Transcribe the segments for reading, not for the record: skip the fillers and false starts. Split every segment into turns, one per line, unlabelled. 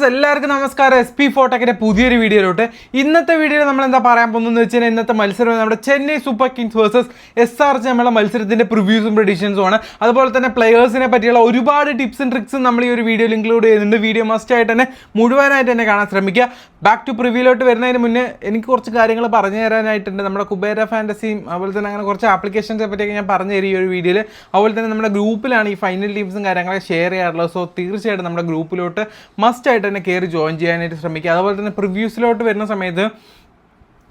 എല്ലാവർക്കും നമസ്കാരം. SP ഫോട്ടോക്കിന്റെ പുതിയൊരു വീഡിയോയിലോട്ട്. ഇന്നത്തെ വീഡിയോയിൽ നമ്മൾ എന്താ പറയാൻ പോകുന്നത് വെച്ചാൽ ഇന്നത്തെ മത്സരം നമ്മുടെ Chennai super Kings versus SRH നമ്മളെ മത്സരത്തിന്റെ പ്രിവ്യൂസും പ്രഡിക്ഷൻസും ആണ്. അതുപോലെ തന്നെ പ്ലെയേഴ്സിനെ പറ്റിയുള്ള ഒരുപാട് ടിപ്സും ട്രിക്സും നമ്മൾ ഈ ഒരു വീഡിയോയിൽ ഇൻക്ലൂഡ് ചെയ്യുന്നുണ്ട്. വീഡിയോ മസ്റ്റ് ആയിട്ട് തന്നെ മുഴുവനായിട്ട് തന്നെ കാണാൻ ശ്രമിക്കുക. ബാക്ക് ടു പ്രിവ്യൂലോട്ട് വരുന്നതിന് മുന്നേ എനിക്ക് കുറച്ച് കാര്യങ്ങൾ പറഞ്ഞു തരാനായിട്ടുണ്ട്. നമ്മുടെ കുബേര ഫാൻറ്റസിയും അതുപോലെ തന്നെ അങ്ങനെ കുറച്ച് ആപ്ലിക്കേഷൻസിനെ പറ്റിയൊക്കെ ഞാൻ പറഞ്ഞു തരും ഈ ഒരു വീഡിയോയിൽ. അതുപോലെ തന്നെ നമ്മുടെ ഗ്രൂപ്പിലാണ് ഈ ഫൈനൽ ടീംസും കാര്യങ്ങളൊക്കെ ഷെയർ ചെയ്യാറുള്ളത്. സോ തീർച്ചയായിട്ടും നമ്മുടെ ഗ്രൂപ്പിലോട്ട് മസ്റ്റ് ആയിട്ട് തന്നെ കയറി ജോയിൻ ചെയ്യാനായിട്ട് ശ്രമിക്കുക. അതുപോലെ തന്നെ പ്രിവ്യൂസിലോട്ട് വരുന്ന സമയത്ത്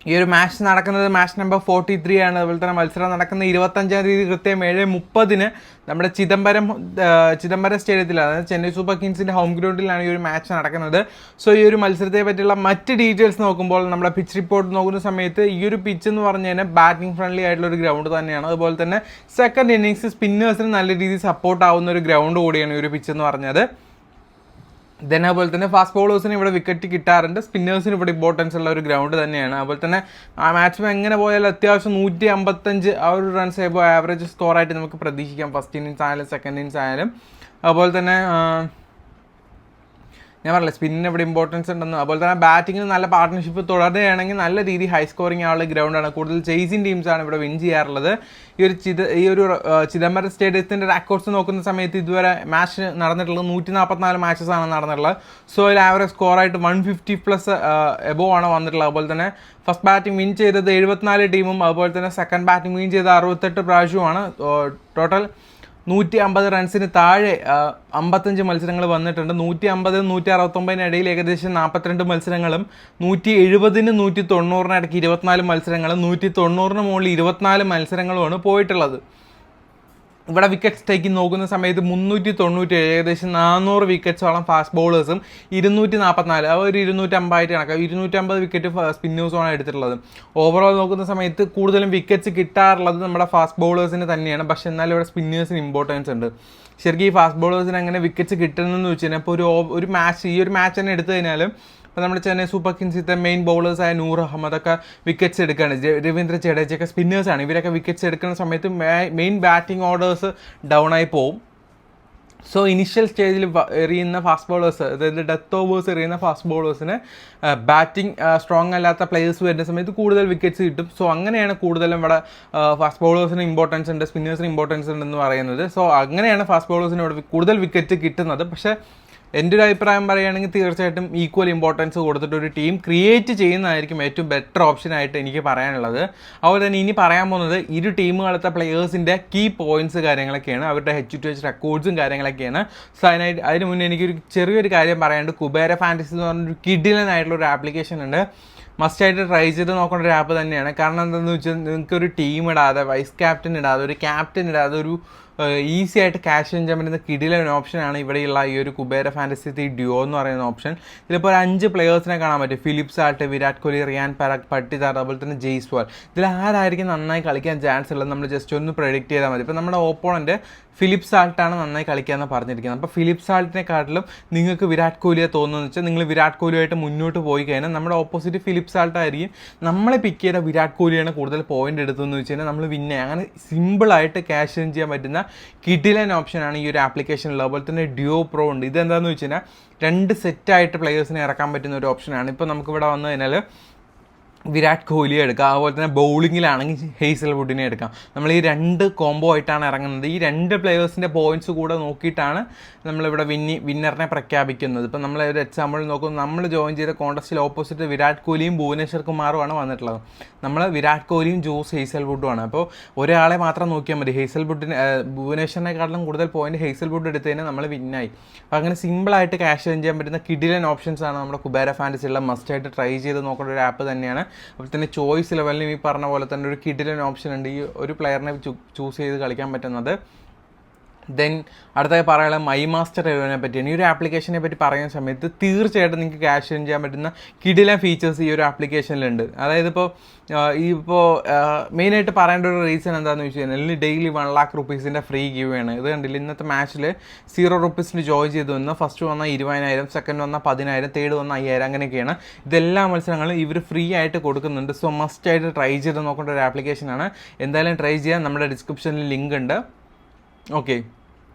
ഈ ഒരു മാച്ച് നടക്കുന്നത് മാച്ച് നമ്പർ 43 ആണ്. അതുപോലെ തന്നെ മത്സരം നടക്കുന്ന 25-ാം തീയതി കൃത്യം 7:30 നമ്മുടെ ചിദംബരം സ്റ്റേഡിയത്തിൽ, അതായത് ചെന്നൈ സൂപ്പർ കിങ്സിൻ്റെ ഹോം ഗ്രൗണ്ടിലാണ് ഈ ഒരു മാച്ച് നടക്കുന്നത്. സോ ഈ ഒരു മത്സരത്തെ പറ്റിയുള്ള മറ്റ് ഡീറ്റെയിൽസ് നോക്കുമ്പോൾ നമ്മുടെ പിച്ച് റിപ്പോർട്ട് നോക്കുന്ന സമയത്ത് ഈ ഒരു പിച്ച് എന്ന് പറഞ്ഞു കഴിഞ്ഞാൽ ബാറ്റിംഗ് ഫ്രണ്ട്ലി ആയിട്ടുള്ള ഒരു ഗ്രൗണ്ട് തന്നെയാണ്. അതുപോലെ തന്നെ സെക്കൻഡ് ഇന്നിങ്സ് സ്പിന്നേഴ്സിന് നല്ല രീതിയിൽ സപ്പോർട്ട് ആവുന്ന ഒരു ഗ്രൗണ്ട് കൂടിയാണ് ഈ ഒരു പിച്ച് എന്ന് പറഞ്ഞത്. അതുപോലെ തന്നെ ഫാസ്റ്റ് ബോളേഴ്സിന് ഇവിടെ വിക്കറ്റ് കിട്ടാറുണ്ട്. സ്പിന്നേഴ്സിന് ഇവിടെ ഇമ്പോർട്ടൻസ് ഉള്ള ഒരു ഗ്രൗണ്ട് തന്നെയാണ്. അതുപോലെ തന്നെ ആ മാച്ച് എങ്ങനെ പോയാലും അത്യാവശ്യം 155 ആ ഒരു റൺസ് ആയപ്പോൾ ആവറേജ് സ്കോറായിട്ട് നമുക്ക് പ്രതീക്ഷിക്കാം. ഫസ്റ്റ് ഇന്നിങ്സ് ആയാലും സെക്കൻഡ് ഇന്നിങ്സ് ആയാലും. അതുപോലെ തന്നെ ഞാൻ പറഞ്ഞില്ല സ്പിന്നിന് ഇവിടെ ഇമ്പോർട്ടൻസ് ഉണ്ടെന്ന്. അതുപോലെ തന്നെ ബാറ്റിങ്ങിന് നല്ല പാർട്ട്ണർഷിപ്പ് തുടരുകയാണെങ്കിൽ നല്ല രീതിയിൽ ഹൈ സ്കോറിംഗ് ആളുടെ ഗ്രൗണ്ടാണ്. കൂടുതൽ ചേസിങ് ടീംസാണ് ഇവിടെ വിൻ ചെയ്യാറുള്ളത്. ഈ ഒരു ചിദംബരം സ്റ്റേഡിയത്തിൻ്റെ റെക്കോർഡ്സ് നോക്കുന്ന സമയത്ത് ഇതുവരെ മാച്ച് നടന്നിട്ടുള്ളത് 144 മാച്ചസ് ആണ് നടന്നിട്ടുള്ളത്. സോ അതിൽ ആവറേജ് സ്കോറായിട്ട് 150+ എബോവ് ആണ് വന്നിട്ടുള്ളത്. അതുപോലെ തന്നെ ഫസ്റ്റ് ബാറ്റിംഗ് വിൻ ചെയ്തത് 74 ടീമും അതുപോലെ തന്നെ സെക്കൻഡ് ബാറ്റിംഗ് വിൻ ചെയ്തത് 68 പ്രാവശ്യമാണ്. ടോട്ടൽ 150 റൺസിന് താഴെ 55 മത്സരങ്ങൾ വന്നിട്ടുണ്ട്. 150-169 ഇടയിൽ ഏകദേശം 42 മത്സരങ്ങളും 170-190 ഇടയ്ക്ക് 24 മത്സരങ്ങളും 190 മുകളിൽ 24 മത്സരങ്ങളുമാണ് പോയിട്ടുള്ളത്. ഇവിടെ വിക്കറ്റ് ടേക്കിംഗ് നോക്കുന്ന സമയത്ത് 397, ഏകദേശം 400 വിക്കറ്റ്സോളം ഫാസ്റ്റ് ബോളേഴ്സും 244, അവർ 250 ആയിട്ട് കണക്കാം. 250 വിക്കറ്റ് സ്പിന്നേഴ്സുമാണ് എടുത്തിട്ടുള്ളത്. ഓവറോൾ നോക്കുന്ന സമയത്ത് കൂടുതലും വിക്കറ്റ്സ് കിട്ടാറുള്ളത് നമ്മുടെ ഫാസ്റ്റ് ബോളേഴ്സിന് തന്നെയാണ്. പക്ഷേ എന്നാലും ഇവിടെ സ്പിന്നേഴ്സിന് ഇമ്പോർട്ടൻസ് ഉണ്ട്. ശരിക്കും ഈ ഫാസ്റ്റ് ബോളേഴ്സിന് അങ്ങനെ വിക്കറ്റ്സ് കിട്ടുന്നതെന്ന് വെച്ച് കഴിഞ്ഞാൽ ഇപ്പോൾ ഒരു മാച്ച് ഈ ഒരു മാച്ച് തന്നെ എടുത്തു കഴിഞ്ഞാലും ഇപ്പോൾ നമ്മുടെ ചെന്നൈ സൂപ്പർ കിങ്സിലത്തെ മെയിൻ ബൗളേഴ്സായ നൂർ അഹമ്മദൊക്കെ വിക്കറ്റ്സ് എടുക്കുകയാണ്. രവീന്ദ്ര ജഡേജയൊക്കെ സ്പിന്നേഴ്സാണ്. ഇവരൊക്കെ വിക്കറ്റ്സ് എടുക്കുന്ന സമയത്ത് മെയിൻ ബാറ്റിംഗ് ഓർഡേഴ്സ് ഡൗൺ ആയി പോവും. സോ ഇനിഷ്യൽ സ്റ്റേജിൽ എറിയുന്ന ഫാസ്റ്റ് ബോളേഴ്സ്, അതായത് ഡെത്ത് ഓവേഴ്സ് എറിയുന്ന ഫാസ്റ്റ് ബോളേഴ്സിന് ബാറ്റിംഗ് സ്ട്രോങ് അല്ലാത്ത പ്ലേയേഴ്സ് വരുന്ന സമയത്ത് കൂടുതൽ വിക്കറ്റ്സ് കിട്ടും. സോ അങ്ങനെയാണ് കൂടുതലും ഇവിടെ ഫാസ്റ്റ് ബോളേഴ്സിന് ഇമ്പോർട്ടൻസ് ഉണ്ട്, സ്പിന്നേഴ്സിന് ഇമ്പോർട്ടൻസ് ഉണ്ടെന്ന് പറയുന്നത്. സോ അങ്ങനെയാണ് ഫാസ്റ്റ് ബോളേഴ്സിന് ഇവിടെ കൂടുതൽ വിക്കറ്റ് കിട്ടുന്നത്. പക്ഷേ എൻ്റെ ഒരു അഭിപ്രായം പറയുകയാണെങ്കിൽ തീർച്ചയായിട്ടും ഈക്വൽ ഇമ്പോർട്ടൻസ് കൊടുത്തിട്ട് ഒരു ടീം ക്രിയേറ്റ് ചെയ്യുന്നതായിരിക്കും ഏറ്റവും ബെറ്റർ ഓപ്ഷനായിട്ട് എനിക്ക് പറയാനുള്ളത്. അതുപോലെ തന്നെ ഇനി പറയാൻ പോകുന്നത് ഇരു ടീമുകളത്തെ പ്ലെയേഴ്സിൻ്റെ കീ പോയിന്റ്സ് കാര്യങ്ങളൊക്കെയാണ്, അവരുടെ H2H റെക്കോർഡ്സും കാര്യങ്ങളൊക്കെയാണ്. സോ അതിന് മുന്നേ എനിക്കൊരു ചെറിയൊരു കാര്യം പറയാനുണ്ട്. കുബേര ഫാൻറ്റസി എന്ന് പറഞ്ഞൊരു കിഡിലനായിട്ടുള്ള ഒരു ആപ്ലിക്കേഷൻ ഉണ്ട്. മസ്റ്റായിട്ട് ട്രൈ ചെയ്ത് നോക്കേണ്ട ഒരു ആപ്പ് തന്നെയാണ്. കാരണം എന്താണെന്ന് വെച്ചാൽ നിങ്ങൾക്കൊരു ടീം ഇടാതെ, വൈസ് ക്യാപ്റ്റൻ ഇടാതെ, ഒരു ക്യാപ്റ്റൻ ഇടാതെ ഒരു ഈസി ആയിട്ട് ക്യാഷ് ചെയ്യാൻ പറ്റുന്ന കിടിലൻ ഓപ്ഷനാണ് ഇവിടെയുള്ള ഈ ഒരു കുബേര ഫാൻറ്റസി ഡ്യുവോ എന്ന് പറയുന്ന ഓപ്ഷൻ. ഇതിലിപ്പോൾ ഒരു 5 പ്ലെയേഴ്സിനെ കാണാൻ പറ്റും. ഫിലിപ്സ് ആർട്ട്, വിരാട് കോഹ്ലി, റിയാൻ പരാഗ്, പട്ടിദാർ, അതുപോലെ തന്നെ ജയ്സ്വാൾ. ഇതിൽ ആരായിരിക്കും നന്നായി കളിക്കാൻ ചാൻസ് ഉള്ളത് നമ്മൾ ജസ്റ്റ് ഒന്ന് പ്രെഡിക്റ്റ് ചെയ്താൽ മതി. ഇപ്പോൾ നമ്മുടെ ഓപ്പോണൻറ്റ് ഫിലിപ്സ് ആൾട്ടാണ് നന്നായി കളിക്കാമെന്ന് പറഞ്ഞിരിക്കുന്നത്. അപ്പോൾ ഫിലിപ്സ് ആൾട്ടിനെക്കാട്ടിലും നിങ്ങൾക്ക് വിരാട് കോഹ്ലിയെ തോന്നുന്നത് വെച്ചാൽ നിങ്ങൾ വിരാട് കോഹ്ലിയായിട്ട് മുന്നോട്ട് പോയി കഴിഞ്ഞാൽ നമ്മുടെ ഓപ്പോസിറ്റ് ഫിലിപ്സ് ആൾട്ടായിരിക്കും. നമ്മളെ പിക്ക് ചെയ്ത വിരാട് കോഹ്ലിയാണ് കൂടുതൽ പോയിന്റ് എടുത്തതെന്ന് വെച്ച് കഴിഞ്ഞാൽ നമ്മൾ വിന്നെ. അങ്ങനെ സിമ്പിളായിട്ട് ക്യാഷ് ഇൻ ചെയ്യാൻ പറ്റുന്ന കിഡിലൻ ഓപ്ഷനാണ് ഈ ഒരു ആപ്ലിക്കേഷനിൽ. അതുപോലെ തന്നെ ഡ്യുവോ പ്രോ ഉണ്ട്. ഇതെന്താണെന്ന് വെച്ച് കഴിഞ്ഞാൽ 2 സെറ്റായിട്ട് പ്ലെയേഴ്സിനെ ഇറക്കാൻ പറ്റുന്ന ഒരു ഓപ്ഷനാണ്. ഇപ്പോൾ നമുക്കിവിടെ വന്നു കഴിഞ്ഞാൽ വിരാട് കോഹ്ലിയെ എടുക്കാം, അതുപോലെ തന്നെ ബൗളിങ്ങിലാണെങ്കിൽ ഹേസൽവുഡിനെ എടുക്കാം. നമ്മൾ ഈ 2 കോംബോ ആയിട്ടാണ് ഇറങ്ങുന്നത്. ഈ 2 പ്ലെയേഴ്സിൻ്റെ പോയിന്റ്സ് കൂടെ നോക്കിയിട്ടാണ് നമ്മളിവിടെ വിന്നറിനെ പ്രഖ്യാപിക്കുന്നത്. ഇപ്പോൾ നമ്മൾ ഒരു എക്സാമ്പിൾ നോക്കുമ്പോൾ നമ്മൾ ജോയിൻ ചെയ്ത കോൺടെസ്റ്റിൽ ഓപ്പോസിറ്റ് വിരാട് കോഹ്ലിയും ഭുവനേശ്വർ കുമാറുമാണ് വന്നിട്ടുള്ളത്. നമ്മൾ വിരാട് കോഹ്ലിയും ജോസ് ഹേസൽവുഡുമാണ്. അപ്പോൾ ഒരാളെ മാത്രം നോക്കിയാൽ മതി. ഭുവനേശ്വറിനെക്കാട്ടിലും കൂടുതൽ പോയിന്റ് ഹേസൽവുഡ് എടുത്തതിന് നമ്മൾ വിന്നായി. അപ്പോൾ അങ്ങനെ സിമ്പിളായിട്ട് ക്യാഷ് ഏൺ ചെയ്യാൻ പറ്റുന്ന കിഡിലൻ ഓപ്ഷൻസാണ് നമ്മുടെ കുബേര ഫാൻറ്റസിയുള്ള. മസ്റ്റായിട്ട് ട്രൈ ചെയ്ത് നോക്കേണ്ട ഒരു ആപ്പ് തന്നെയാണ്. അതുപോലെ തന്നെ ചോയ്സ് ലെവലിലും ഈ പറഞ്ഞ പോലെ തന്നെ ഒരു കിഡിലൻ ഓപ്ഷൻ ഉണ്ട്, ഈ ഒരു പ്ലെയറിനെ ചൂസ് ചെയ്ത് കളിക്കാൻ പറ്റുന്നത്. ദെൻ അടുത്തായി പറയാനുള്ള മൈ മാസ്റ്റർ എവനെ പറ്റിയാണ്. ഈ ഒരു ആപ്ലിക്കേഷനെ പറ്റി പറയുന്ന സമയത്ത് തീർച്ചയായിട്ടും നിങ്ങൾക്ക് ക്യാഷ് ഇൻ ചെയ്യാൻ പറ്റുന്ന കിടിലൻ ഫീച്ചേഴ്സ് ഈ ഒരു ആപ്ലിക്കേഷനിലുണ്ട്. അതായത് ഇപ്പോൾ മെയിനായിട്ട് പറയേണ്ട ഒരു റീസൺ എന്താണെന്ന് വെച്ച് കഴിഞ്ഞാൽ daily 1 lakh rupees free give ആണ്. ഇത് കണ്ടില്ല, ഇന്നത്തെ മാച്ചിൽ 0 rupees ജോയിൻ ചെയ്ത് വന്ന് ഫസ്റ്റ് വന്നാൽ 20,000, സെക്കൻഡ് വന്നാൽ 10,000, തേർഡ് വന്നാൽ 5,000, അങ്ങനെയൊക്കെയാണ്. ഇതെല്ലാ മത്സരങ്ങളും ഇവർ ഫ്രീ ആയിട്ട് കൊടുക്കുന്നുണ്ട്. സോ മസ്റ്റായിട്ട് ട്രൈ ചെയ്ത് നോക്കേണ്ട ഒരു ആപ്ലിക്കേഷനാണ്. എന്തായാലും ട്രൈ ചെയ്യാൻ നമ്മുടെ ഡിസ്ക്രിപ്ഷനിൽ ലിങ്ക് ഉണ്ട്. ഓക്കെ,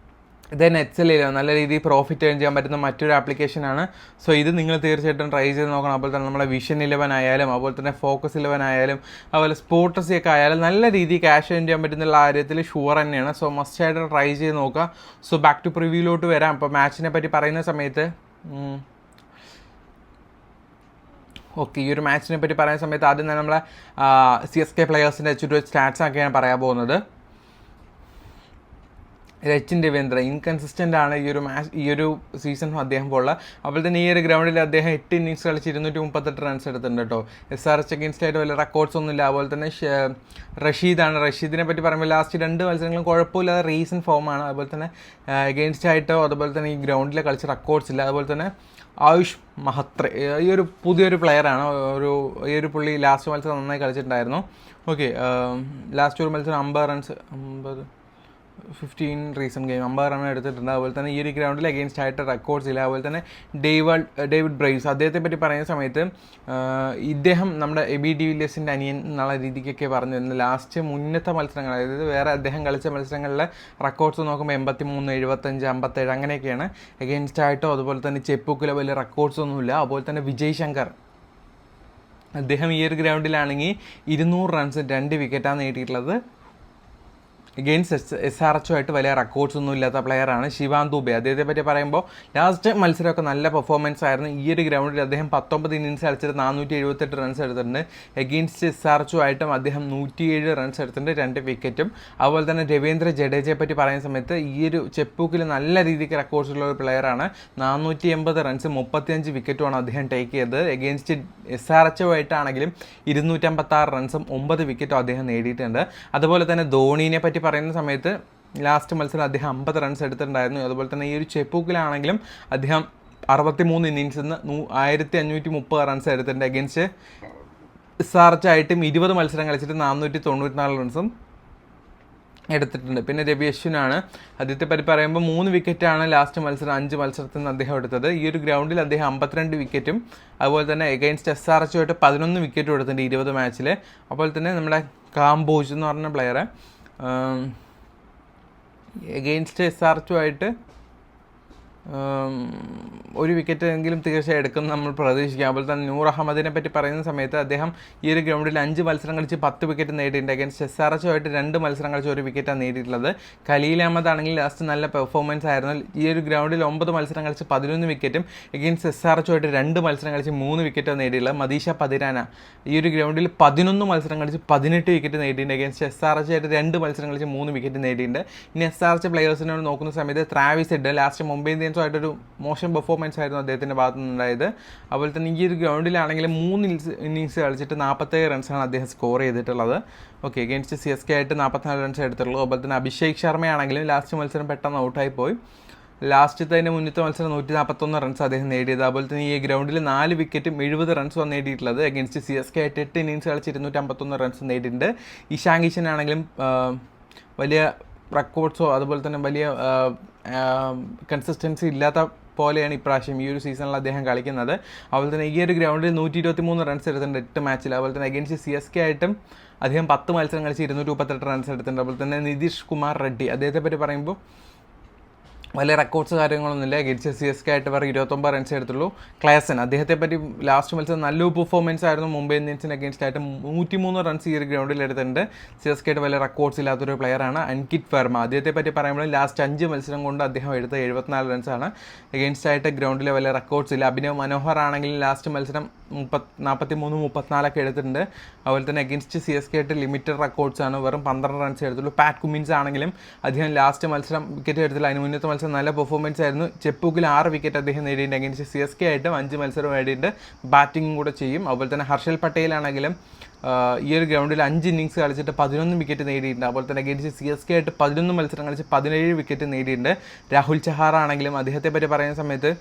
ദെൻ എക്സലിൽ നല്ല രീതിയിൽ പ്രോഫിറ്റ് ഏൺ ചെയ്യാൻ പറ്റുന്ന മറ്റൊരു ആപ്ലിക്കേഷനാണ്. സോ ഇത് നിങ്ങൾ തീർച്ചയായിട്ടും ട്രൈ ചെയ്ത് നോക്കണം. അതുപോലെ തന്നെ നമ്മുടെ വിഷൻ 11 ആയാലും അതുപോലെ തന്നെ ഫോക്കസ് 11 ആയാലും അതുപോലെ സ്പോർട്ടസി ഒക്കെ ആയാലും നല്ല രീതിയിൽ ക്യാഷ് ഏൺ ചെയ്യാൻ പറ്റുന്ന കാര്യത്തിൽ ഷുവർ തന്നെയാണ്. സോ മസ്റ്റായിട്ട് ട്രൈ ചെയ്ത് നോക്കുക. സോ ബാക്ക് ടു പ്രിവ്യൂലോട്ട് വരാം. അപ്പോൾ മാച്ചിനെ പറ്റി പറയുന്ന സമയത്ത് ഓക്കെ, ഈ ഒരു മാച്ചിനെ പറ്റി പറയുന്ന സമയത്ത് ആദ്യം തന്നെ നമ്മളെ CSK പ്ലെയേഴ്സിൻ്റെ ചുറ്റും സ്റ്റാറ്റ്സ് ഒക്കെയാണ് പറയാൻ പോകുന്നത്. രച്ചിൻ രവീന്ദ്ര ഇൻകൺസിസ്റ്റൻ്റ് ആണ് ഈ ഒരു സീസൺ അദ്ദേഹം പോലുള്ള. അതുപോലെ തന്നെ ഈ ഒരു ഗ്രൗണ്ടിൽ അദ്ദേഹം 8 ഇന്നിങ്സ് കളിച്ച് 238 റൺസ് എടുത്തിട്ടുണ്ട് കേട്ടോ. SRH അഗെയിൻസ്റ്റ് ആയിട്ട് വലിയ റെക്കോർഡ്സ് ഒന്നുമില്ല. അതുപോലെ തന്നെ റഷീദിനെ പറ്റി പറയുമ്പോൾ ലാസ്റ്റ് 2 മത്സരങ്ങളും കുഴപ്പമില്ലാതെ റീസെൻറ്റ് ഫോമാണ്. അതുപോലെ തന്നെ അഗെയിൻസ്റ്റ് ആയിട്ടോ അതുപോലെ തന്നെ ഈ ഗ്രൗണ്ടിൽ കളിച്ച റെക്കോർഡ്സ് ഇല്ല. അതുപോലെ തന്നെ ആയുഷ് മഹത്ര ഈ ഒരു പുതിയൊരു പ്ലെയറാണ്. ഈ ഒരു പുള്ളി ലാസ്റ്റ് മത്സരം നന്നായി കളിച്ചിട്ടുണ്ടായിരുന്നു. ഓക്കെ, ലാസ്റ്റ് ഒരു മത്സരം 15 റീസൺ ഗെയിം 50 റൺ എടുത്തിട്ടുണ്ട്. അതുപോലെ തന്നെ ഈ ഒരു ഗ്രൗണ്ടിൽ അഗെയിൻസ്റ്റ് ആയിട്ട് റെക്കോർഡ്സ് ഇല്ല. അതുപോലെ തന്നെ ഡേവിഡ് ബ്രൈവ്സ് അദ്ദേഹത്തെ പറ്റി പറയുന്ന സമയത്ത് ഇദ്ദേഹം നമ്മുടെ എബി ഡിവിലിയേഴ്സിൻ്റെ അനിയൻ എന്നുള്ള രീതിക്കൊക്കെ പറഞ്ഞു വരുന്നത്. ലാസ്റ്റ് മുന്നത്തെ മത്സരങ്ങൾ, അതായത് വേറെ അദ്ദേഹം കളിച്ച മത്സരങ്ങളിലെ റെക്കോർഡ്സ് നോക്കുമ്പോൾ 83, 75, 57 അങ്ങനെയൊക്കെയാണ് അഗെയിൻസ്റ്റ് ആയിട്ടോ. അതുപോലെ തന്നെ ചെപ്പൂക്കിലെ വലിയ റെക്കോർഡ്സ് ഒന്നുമില്ല. അതുപോലെ തന്നെ വിജയ് ശങ്കർ അദ്ദേഹം ഈ ഒരു ഗ്രൗണ്ടിലാണെങ്കിൽ 200 റൺസ് 2 വിക്കറ്റാണ് നേടിയിട്ടുള്ളത്. അഗെയിൻസ്റ്റ് SRH ആയിട്ട് വലിയ റെക്കോർഡ്സ് ഒന്നും ഇല്ലാത്ത പ്ലെയറാണ് ശിവാൻ ദുബെ. അദ്ദേഹത്തെ പറ്റി പറയുമ്പോൾ ലാസ്റ്റ് മത്സരമൊക്കെ നല്ല പെർഫോമൻസ് ആയിരുന്നു. ഈ ഒരു ഗ്രൗണ്ടിൽ അദ്ദേഹം 19 ഇന്നിങ്സ് കളിച്ചിട്ട് 478 റൺസ് എടുത്തിട്ടുണ്ട്. അഗെയിൻസ്റ്റ് SRH ആയിട്ടും അദ്ദേഹം 107 റൺസ് എടുത്തിട്ടുണ്ട്, 2 വിക്കറ്റും. അതുപോലെ തന്നെ രവീന്ദ്ര ജഡേജയെ പറ്റി പറയുന്ന സമയത്ത് ഈ ഒരു ചെപ്പൂക്കിൽ നല്ല രീതിക്ക് റെക്കോർഡ്സ് ഉള്ള ഒരു പ്ലെയറാണ്. 480 റൺസ് 35 വിക്കറ്റുമാണ് അദ്ദേഹം ടേക്ക് ചെയ്തത്. അഗെയിൻസ്റ്റ് SRH ആയിട്ടാണെങ്കിലും 256 റൺസും 9 വിക്കറ്റും അദ്ദേഹം നേടിയിട്ടുണ്ട്. അതുപോലെ തന്നെ ധോണിനെ പറ്റി പറയുന്ന സമയത്ത് ലാസ്റ്റ് മത്സരം അദ്ദേഹം 50 റൺസ് എടുത്തിട്ടുണ്ടായിരുന്നു. അതുപോലെ തന്നെ ഈ ഒരു ചെപ്പൂക്കിലാണെങ്കിലും അദ്ദേഹം 63 ഇന്നിങ്സിൽ നിന്ന് 1530 റൺസ് എടുത്തിട്ടുണ്ട്. അഗെയിൻസ്റ്റ് SRH ആയിട്ടും 20 മത്സരം കളിച്ചിട്ട് 494 റൺസും എടുത്തിട്ടുണ്ട്. പിന്നെ രവി അശ്വിനാണ്. അദ്ദേഹത്തെ പറ്റി പറയുമ്പോൾ 3 വിക്കറ്റാണ് ലാസ്റ്റ് മത്സരം 5 മത്സരത്തിൽ നിന്ന് അദ്ദേഹം എടുത്തത്. ഈ ഒരു ഗ്രൗണ്ടിൽ അദ്ദേഹം 52 വിക്കറ്റും അതുപോലെ തന്നെ എഗെയിൻസ്റ്റ് SRH ആയിട്ട് 11 വിക്കറ്റും എടുത്തിട്ടുണ്ട് 20 മാച്ചിൽ. അതുപോലെ തന്നെ നമ്മുടെ കാംബോജ് എന്ന് പറഞ്ഞ പ്ലെയർ എഗെയിൻസ്റ്റ് SRH ആയിട്ട് 1 വിക്കറ്റ് എങ്കിലും തീർച്ചയായും എടുക്കും നമ്മൾ പ്രതീക്ഷിക്കാം. അതുപോലെ തന്നെ നൂർ അഹമ്മദിനെ പറ്റി പറയുന്ന സമയത്ത് അദ്ദേഹം ഈ ഒരു ഗ്രൗണ്ടിൽ 5 മത്സരം കളിച്ച് 10 വിക്കറ്റ് നേടിയിട്ടുണ്ട്. അഗെയിൻസ്റ്റ് SRH ആയിട്ട് 2 മത്സരം കളിച്ച് 1 വിക്കറ്റാണ് നേടിയിട്ടുള്ളത്. ഖലീൽ അഹമ്മദ് ആണെങ്കിൽ ലാസ്റ്റ് നല്ല പെർഫോമൻസ് ആയിരുന്നു. ഈ ഒരു ഗ്രൗണ്ടിൽ 9 മത്സരം കളിച്ച് 11 വിക്കറ്റും അഗെയിൻസ്റ്റ് SRH ആയിട്ട് 2 മത്സരം കളിച്ച് 3 വിക്കറ്റാണ് നേടിയിട്ടുള്ളത്. മദീഷ പതിരാന ഈ ഒരു ഗ്രൗണ്ടിൽ 11 മത്സരം കളിച്ച് 18 വിക്കറ്റ് നേടിയിട്ടുണ്ട്. അഗെയിൻസ്റ്റ് SRH ആയിട്ട് 2 മത്സരം കളിച്ച് 3 വിക്കറ്റ് നേടിയിട്ടുണ്ട്. ഇനി SRH പ്ലെയേഴ്സിനോട് നോക്കുന്ന സമയത്ത് ട്രാവിസ് ഹെഡ് ലാസ്റ്റ് മുംബൈ ഇന്ത്യൻസുമായിട്ടൊരു മോശം പെർഫോമൻസ് ആയിരുന്നു അദ്ദേഹത്തിൻ്റെ ഭാഗത്തു നിന്നുണ്ടായത്. അതുപോലെ തന്നെ ഈ ഒരു ഗ്രൗണ്ടിലാണെങ്കിൽ 3 ഇന്നിങ്സ് കളിച്ചിട്ട് 47 റൺസാണ് അദ്ദേഹം സ്കോർ ചെയ്തിട്ടുള്ളത്. ഓക്കെ, അഗെയിൻസ്റ്റ് CSK ആയിട്ട് 44 റൺസ് എടുത്തുള്ളൂ. അതുപോലെ തന്നെ അഭിഷേക് ശർമ്മയാണെങ്കിലും ലാസ്റ്റ് മത്സരം പെട്ടെന്ന് ഔട്ടായി പോയി. ലാസ്റ്റത്തെ മുന്നത്തെ മത്സരം 141 റൺസ് അദ്ദേഹം നേടിയത്. അതുപോലെ തന്നെ ഈ ഗ്രൗണ്ടിൽ 4 വിക്കറ്റും 70 റൺസും നേടിയിട്ടുള്ളത്. അഗെയിൻസ്റ്റ് CSK ആയിട്ട് 8 ഇന്നിങ്സ് കളിച്ച് 251 റൺസ് നേടിയിട്ടുണ്ട്. ഇഷാൻ കിഷൻ ആണെങ്കിലും വലിയ റെക്കോർഡ്സോ അതുപോലെ തന്നെ വലിയ കൺസിസ്റ്റൻസി ഇല്ലാത്ത പോലെയാണ് ഇപ്രാവശ്യം ഈ ഒരു സീസണിൽ അദ്ദേഹം കളിക്കുന്നത്. അതുപോലെ തന്നെ ഈ ഒരു ഗ്രൗണ്ടിൽ 123 റൺസ് എടുത്തിട്ടുണ്ട് 8 മാച്ചിൽ. അതുപോലെ തന്നെ അഗെയിൻസ്റ്റ് CSK ആയിട്ടും അദ്ദേഹം 10 മത്സരം കളിച്ച് 238 റൺസ് എടുത്തിട്ടുണ്ട്. അതുപോലെ തന്നെ നിതീഷ് കുമാർ റെഡ്ഡി അദ്ദേഹത്തെ പറ്റി പറയുമ്പോൾ വലിയ റെക്കോർഡ്സ് കാര്യങ്ങളൊന്നുമില്ല. അഗെയിൻസ്റ്റ് CSK ആയിട്ട് വേറെ 29 റൺസ് എടുത്തുള്ളൂ. ക്ലാസൻ അദ്ദേഹത്തെ പറ്റി ലാസ്റ്റ് മത്സരം നല്ലൊരു പെർഫോമൻസ് ആയിരുന്നു. മുംബൈ ഇന്ത്യൻസിന് അഗെയിൻസ്റ്റ് ആയിട്ട് 103 റൺസ് ഈ ഒരു ഗ്രൗണ്ടിൽ എടുത്തിട്ടുണ്ട്. CSK ആയിട്ട് വലിയ റെക്കോർഡ്സ് ഇല്ലാത്തൊരു പ്ലെയറാണ്. അൻകിത് ഫെർമ അദ്ദേഹത്തെ പറ്റി പറയുമ്പോൾ ലാസ്റ്റ് 5 മത്സരം കൊണ്ട് അദ്ദേഹം എടുത്ത 74 റൺസാണ്. അഗെയിൻസ്റ്റ് ആയിട്ട് ഗ്രൗണ്ടിൽ വലിയ റെക്കോർഡ്സ് ഇല്ല. അഭിനവ് മനോഹർ ആണെങ്കിൽ ലാസ്റ്റ് മത്സരം 43, 34 എടുത്തിട്ടുണ്ട്. അതുപോലെ തന്നെ അഗെയിൻസ്റ്റ് CSK ആയിട്ട് ലിമിറ്റഡ് റെക്കോർഡ്സ് ആണ്, വെറും 12 റൺസ് എടുത്തുള്ളൂ. പാറ്റ് കുമിൻസ് ആണെങ്കിലും അദ്ദേഹം ലാസ്റ്റ് മത്സരം വിക്കറ്റ് എടുത്തില്ല. അതിന് മുന്നത്തെ മത്സരം നല്ല പെർഫോമൻസ് ആയിരുന്നു. ചെപ്പൂക്കിൽ 6 വിക്കറ്റ് അദ്ദേഹം നേടിയിട്ടുണ്ട്. അഗെയിൻസ്റ്റ് CSK ആയിട്ടും 5 മത്സരം നേടിയിട്ടുണ്ട്. ബാറ്റിംഗും കൂടെ ചെയ്യും. അതുപോലെ തന്നെ ഹർഷൽ പട്ടേൽ ആണെങ്കിലും ഈ ഒരു ഗ്രൗണ്ടിൽ 5 ഇന്നിങ്സ് കളിച്ചിട്ട് 11 വിക്കറ്റ് നേടിയിട്ടുണ്ട്. അതുപോലെ തന്നെ അഗെയിൻസ്റ്റ് CSK ആയിട്ട് 11 മത്സരം കളിച്ച് 17 വിക്കറ്റ് നേടിയിട്ടുണ്ട്. രാഹുൽ ചഹാർ ആണെങ്കിലും അദ്ദേഹത്തെ പറ്റി പറയുന്ന സമയത്ത്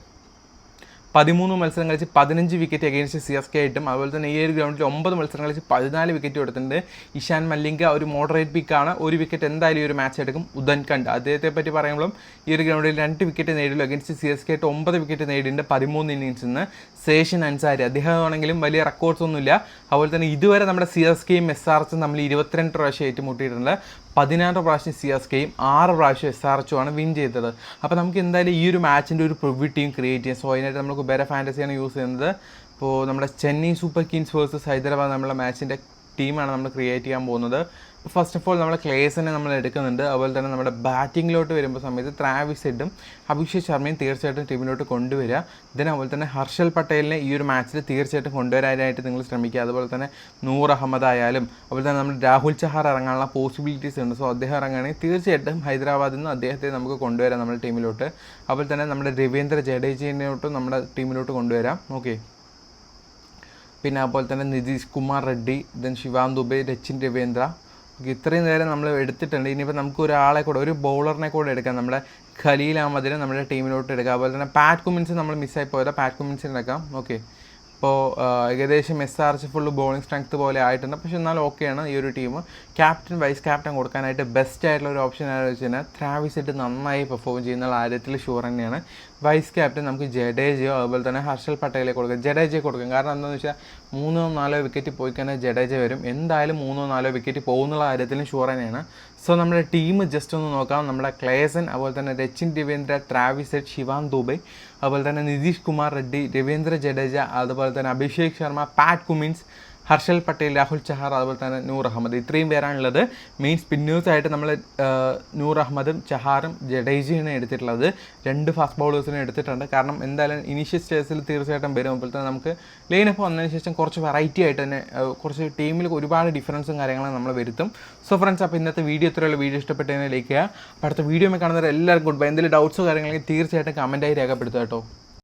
13 മത്സരം കളിച്ച് 15 വിക്കറ്റ് അഗെയിൻസ്റ്റ് CSK ആയിട്ടും. അതുപോലെ തന്നെ ഈ ഒരു ഗ്രൗണ്ടിൽ 9 മത്സരം കളിച്ച് 14 വിക്കറ്റ് കൊടുത്തിട്ടുണ്ട്. ഇഷാൻ മല്ലിംഗ ഒരു മോഡറേറ്റ് പിക്കാണ്, 1 വിക്കറ്റ് എന്തായാലും ഈ ഒരു മാച്ച് എടുക്കും. ഉദൻകണ്ട് അദ്ദേഹത്തെ പറ്റി പറയുമ്പോഴും ഈ ഒരു ഗ്രൗണ്ടിൽ 2 വിക്കറ്റ് നേടിയുള്ളൂ. അഗെയിൻസ്റ്റ് CSK ആയിട്ട് 9 വിക്കറ്റ് നേടിയിട്ടുണ്ട് 13 ഇന്നിങ്സിൽ നിന്ന്. സേഷൻ അൻസാരി അദ്ദേഹമാണെങ്കിലും വലിയ റെക്കോർഡ്സ് ഒന്നുമില്ല. അതുപോലെ തന്നെ ഇതുവരെ നമ്മുടെ CSKയും SRHും നമ്മൾ 22 പ്രാവശ്യം ഏറ്റുമുട്ടിയിട്ടുണ്ട്. 16 പ്രാവശ്യം CSKയും 6 പ്രാവശ്യം SRHുമാണ് വിൻ ചെയ്തത്. അപ്പോൾ നമുക്ക് എന്തായാലും ഈ ഒരു മാച്ചിൻ്റെ ഒരു പ്രിവ്യൂ ടീം ക്രിയേറ്റ് ചെയ്യാം. സോ അതിനായിട്ട് നമ്മൾ കുബേര ഫാൻറ്റസിയാണ് യൂസ് ചെയ്യുന്നത്. ഇപ്പോൾ നമ്മുടെ Chennai super Kings versus Hyderabad നമ്മളെ മാച്ചിൻ്റെ ടീമാണ് നമ്മൾ ക്രിയേറ്റ് ചെയ്യാൻ പോകുന്നത്. ഫസ്റ്റ് ഓഫ് ഓൾ നമ്മൾ ക്ലേസിനെ നമ്മൾ എടുക്കുന്നുണ്ട്. അതുപോലെ തന്നെ നമ്മുടെ ബാറ്റിങ്ങിലോട്ട് വരുമ്പോൾ സമയത്ത് ട്രാവിസ് ഹെഡും അഭിഷേക് ശർമ്മയും തീർച്ചയായിട്ടും ടീമിലോട്ട് കൊണ്ടുവരിക. അതുപോലെ തന്നെ ഹർഷൽ പട്ടേലിനെ ഈ ഒരു മാച്ചിൽ തീർച്ചയായിട്ടും കൊണ്ടുവരാനായിട്ട് നിങ്ങൾ ശ്രമിക്കുക. അതുപോലെ തന്നെ നൂർ അഹമ്മദ് ആയാലും അതുപോലെ തന്നെ നമ്മുടെ രാഹുൽ ചഹാർ ഇറങ്ങാനുള്ള പോസിബിലിറ്റീസ് ഉണ്ട്. സോ അദ്ദേഹം ഇറങ്ങുകയാണെങ്കിൽ തീർച്ചയായിട്ടും ഹൈദരാബാദിൽ നിന്ന് അദ്ദേഹത്തെ നമുക്ക് കൊണ്ടുവരാം നമ്മുടെ ടീമിലോട്ട്. അതുപോലെ തന്നെ നമ്മുടെ രവീന്ദ്ര ജഡേജയിലോട്ടും നമ്മുടെ ടീമിലോട്ട് കൊണ്ടുവരാം. ഓക്കെ, പിന്നെ അതുപോലെ തന്നെ നിതീഷ് കുമാർ റെഡ്ഡി, ദെൻ ശിവാം ദുബെ, രച്ചിൻ രവീന്ദ്ര. ഇത്രയും നേരം നമ്മൾ എടുത്തിട്ടുണ്ട്. ഇനിയിപ്പോൾ നമുക്ക് ഒരാളെ കൂടെ, ഒരു ബൗളറിനെ കൂടെ എടുക്കാം. നമ്മുടെ ഖലീൽ അഹമ്മദിനെ നമ്മുടെ ടീമിലോട്ട് എടുക്കാം. അതുപോലെ തന്നെ പാറ്റ് കുമിൻസ് നമ്മൾ മിസ്സായി പോയതാണ്, പാറ്റ് കുമിൻസിനെ എടുക്കാം. ഓക്കെ, ഇപ്പോൾ ഏകദേശം SRH ഫുള്ള് ബോളിംഗ് സ്ട്രെങ്ത് പോലെ ആയിട്ടുണ്ട്. പക്ഷെ എന്നാലും ഓക്കെയാണ് ഈ ഒരു ടീം. ക്യാപ്റ്റൻ വൈസ് ക്യാപ്റ്റൻ കൊടുക്കാനായിട്ട് ബെസ്റ്റ് ആയിട്ടുള്ള ഒരു ഓപ്ഷൻ ആണെന്ന് വെച്ച് കഴിഞ്ഞാൽ ട്രാവിസ് ഹെഡ് നന്നായി പെർഫോം ചെയ്യുന്ന കാര്യത്തിൽ ഷുവർ തന്നെയാണ്. വൈസ് ക്യാപ്റ്റൻ നമുക്ക് ജഡേജയോ അതുപോലെ തന്നെ ഹർഷൽ പട്ടേലെ കൊടുക്കാം, ജഡേജയെ കൊടുക്കാം. കാരണം എന്താണെന്ന് വെച്ചാൽ 3-4 വിക്കറ്റ് പോയി കഴിഞ്ഞാൽ ജഡേജ വരും. എന്തായാലും 3-4 വിക്കറ്റ് പോകുന്നുള്ള കാര്യത്തിലും ഷുവർ തന്നെയാണ്. സോ നമ്മുടെ ടീം ജസ്റ്റ് ഒന്ന് നോക്കാം. നമ്മുടെ ക്ലേസൻ, അതുപോലെ തന്നെ രച്ചിൻ രവീന്ദ്ര, ട്രാവിസ് ഹെഡ്, ശിവാം ദുബെ, അതുപോലെ തന്നെ നിതീഷ് കുമാർ റെഡ്ഡി, രവീന്ദ്ര ജഡേജ, അതുപോലെ തന്നെ അഭിഷേക് ശർമ്മ, പാറ്റ് കുമിൻസ്, ഹർഷൽ പട്ടേൽ, രാഹുൽ ചഹാർ, അതുപോലെ തന്നെ നൂർ അഹമ്മദ്. ഇത്രയും പേരാണുള്ളത്. മെയിൻ സ്പിന്നേഴ്സായിട്ട് നമ്മൾ നൂർ അഹമ്മദും ചഹാറും ജഡേജയാണ് എടുത്തിട്ടുള്ളത്. 2 ഫാസ്റ്റ് ബൗളേഴ്സിനെ എടുത്തിട്ടുണ്ട്. കാരണം എന്തായാലും ഇനീഷ്യൽ സ്റ്റേജിൽ തീർച്ചയായിട്ടും വരും. അതുപോലെ തന്നെ നമുക്ക് ലൈനപ്പ് വന്നതിന് ശേഷം കുറച്ച് വെറൈറ്റി ആയിട്ട് തന്നെ കുറച്ച് ടീമിൽ ഒരുപാട് ഡിഫറൻസും കാര്യങ്ങളും നമ്മൾ വരുത്തും. സോ ഫ്രണ്ട്സ്, അപ്പോൾ ഇന്നത്തെ വീഡിയോ ഇത്രയുള്ള. വീഡിയോ ഇഷ്ടപ്പെട്ടതിനെ ലൈക്ക് ചെയ്യുക. അപ്പോൾ അടുത്ത വീഡിയോ കാണുന്നവർ എല്ലാവർക്കും ഗുഡ് ബൈ. എന്തെങ്കിലും ഡൗട്ട്സോ കാര്യങ്ങളെങ്കിൽ തീർച്ചയായിട്ടും കമൻറ്റായി രേഖപ്പെടുത്തുക കേട്ടോ.